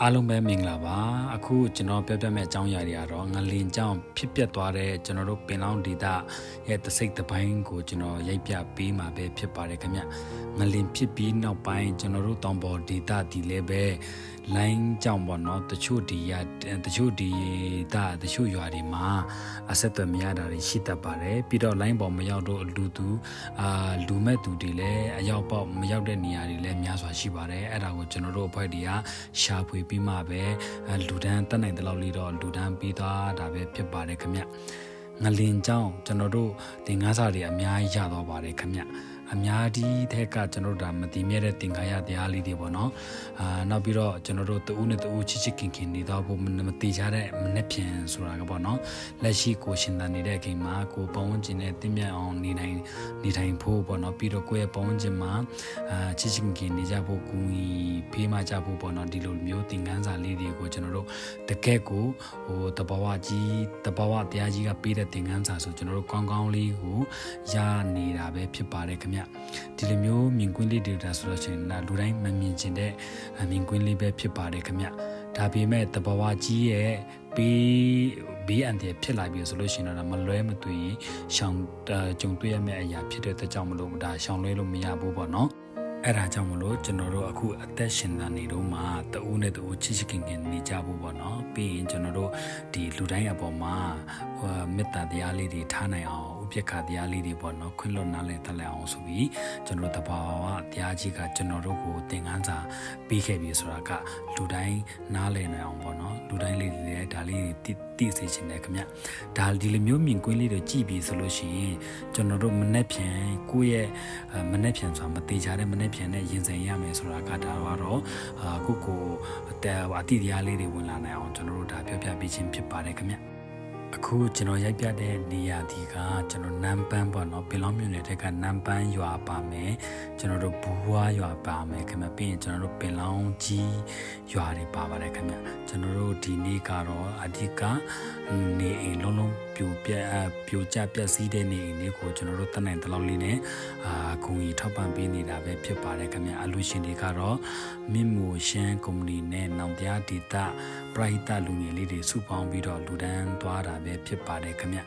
အားလုံးပဲမင်္ဂလာပါအခုကျွန်တော်ပြောပြမယ့်အကြောင်းအရာတွေကတော့ငလင်ကြောင့်ဖြစ်ပျက်သွားတဲ့ကျွန်တော်တို့ပင်လောင်းဒေသရဲ့တစိတ်တစ်ပိုင်းကိုကျွန်တော်ရိုက်ပြပေးမှာပဲဖြစ်ပါတယ်ခင်ဗျငလင်ဖြစ်ပြီးနောက်ပိုင်းကျွန်တော်တို့တောင်ပေါ်ဒေသဒီလည်းပဲလိုင်းကြောင့်ပေါ့နော်တချို့ဒီရွာတွေမှာအဆက်အသွယ်မရတာတွေရှိတတ်ပါတယ်ပြီးတော့လိုင်းပေါ်မရောက်တော့လူမဲ့သူတွေလည်းအရောက်ပေါက်မရောက်တဲ့နေရာတွေလည်းများစွာရှိပါတယ်အဲ့ဒါကိုကျွန်တော်တို့အဖွဲ့တွေကရှာဖွေပြီးမှပဲလူတန်းတက်နိုင်တဲ့လောက်လေးတော့လူတန်းပြီးသွားတာပဲဖြစ်ပါတယ်ခင်ဗျငလင်ကြောင့်ကျွန်တော်တို့တင်ကားစာတွေအများကြီးရတော့ပါတယ်ခင်ဗျအများကြီးတဲ့ကကျွန်တော်တို့ဒါမတိမြဲတဲ့တင်ကားရတရားလေးတွေပေါ့နော်နောက်ပြီးတော့ကျွန်တော်တို့တူဦးနဲ့တူဦးချစ်ချစ်ခင်ခင်နေတော့ဘုမတိချတဲ့မနှက်ဖြန်ဆိုတာကပေါ့နော်လက်ရှိကိုရှင်သန်နေတဲ့အချိန်မှာကိုပဝန်းကျင်နဲ့တင်မြတ်အောင်နေထိုင်ဖို့ပေါ့နော်ပြီးတော့ကိုယ့်ရဲ့ပဝန်းကျင်မှာချစ်ချစ်ခင်ခင်နေကြဖို့ကူညီဖေးမကြဖို့ပေါ့နော်ဒီလိုမျိုးတင်ကန်းစာလေးတွေကိုကျွန်တော်တို့တကယ့်ကိုတဘာဝတရားကြီးကပေးတဲ့တင်ကန်းစာဆိုကျွန်တော်တို့ကောင်းကောင်းလေးကိုရနေတာပဲဖြစ်ပါတယ်ခင်ဗျဒီလိုမျိုးမြင်ကွင်းလေးတွေဒါဆိုလို့ရှိရင်လူတိုင်းမမြင်ချင်တဲ့မြင်ကွင်းလေးပဲဖြစ်ပါတယ်ခင်ဗျဒါပေမဲ့တဘာဝကြီးရဲ့ဘေးအန္တရာယ်ဖြစ်လာပြီဆိုလို့ရှိရင်တော့မလွဲမသွေရှောင်ကြုံတွေ့ရမယ့်အရာဖြစ်တဲ့အတွက်ကြောင့်မလို့ဒါရှောင်လွဲလို့မရဘူးပေါ့နော်အဲ့ဒါကြောင့်မလို့ကျွန်တော်တို့အခုအသက်ရှင်နေတော့မှတူဦးနဲ့တူဦးချစ်ချစ်ခင်ခင်နေကြဖို့ပေါ့နော်ပြီးရင်ကျွန်တော်တို့ဒီလူတိုင်းအပေါ်မှာမေတ္တာတရားလေးတွေထားနိုင်အောင်ဥပက္ခတရားလေးတွေပေါ့နော်ခွင့်လွှတ်နားလည်တတ်လိုက်အောင်ဆိုပြီးကျွန်တော်တဘာဝတရားကြီးကကျွန်တော်တို့ကိုသင်ခန်းစာပေးခဲ့ပြီဆိုတာကလူတိုင်းနားလည်နိုင်အောင်ပေါ့နော်လူတိုင်းလေးတွေဒါလေးတွေသိစေချင်တယ်ခင်ဗျဒါဒီလိုမျိုးမြင်ကွင်းလေးတွေကြည့်ပြီးဆိုလို့ရှိရင်ကျွန်တော်တို့မနှက်ဖြန်ကိုယ့်ရဲ့မနှက်ဖြန်ဆိုတာမသေးချတဲ့မနှက်ဖြန်နဲ့ရင်ဆိုင်ရမယ်ဆိုတာကဒါကတော့အခုကိုအတိတရားလေးတွေဝင်လာနိုင်အောင်ကျွန်တော်တို့ဒါပြောပြပေးခြင်းဖြစ်ပါတယ်ခင်ဗျအခုကျွန်တော်ရိုက်ပြတဲ့နေရာဒီကကျွန်တော်နမ်ပန်းပေါ့နော်ပင်လောင်းမြို့နယ်ထက်ကနမ်ပန်းရွာပါမယ်ကျွန်တော်တို့ဘူးဝါရွာပါမယ်ခင်ဗျပြီးရင်ကျွန်တော်တို့ပင်လောင်းကြီးရွာတွေပါပါတယ်ခင်ဗျကျွန်တော်တို့ဒီနေ့ကတော့အဓိကနေအိမ်လုံးပြိုကျပျက်စီးတဲ့နေအိမ်တွေကိုကျွန်တော်တို့တတ်နိုင်တဲ့လောက်လေးနဲ့ဂုဏ်ကြီးထောက်ပံ့ပေးနေတာပဲဖြစ်ပါတယ်ခင်ဗျအလူရှင်တွေကတော့မြင့်မိုရှမ်းကုမ္ပဏီနဲ့နောင်တရားဒေတာပရိသတ်လူငယ်လေးတွေစုပေါင်းပြီးတော့လူဒန်းသွားတာပဲဖြစ်ပါတယ်ခင်ဗျ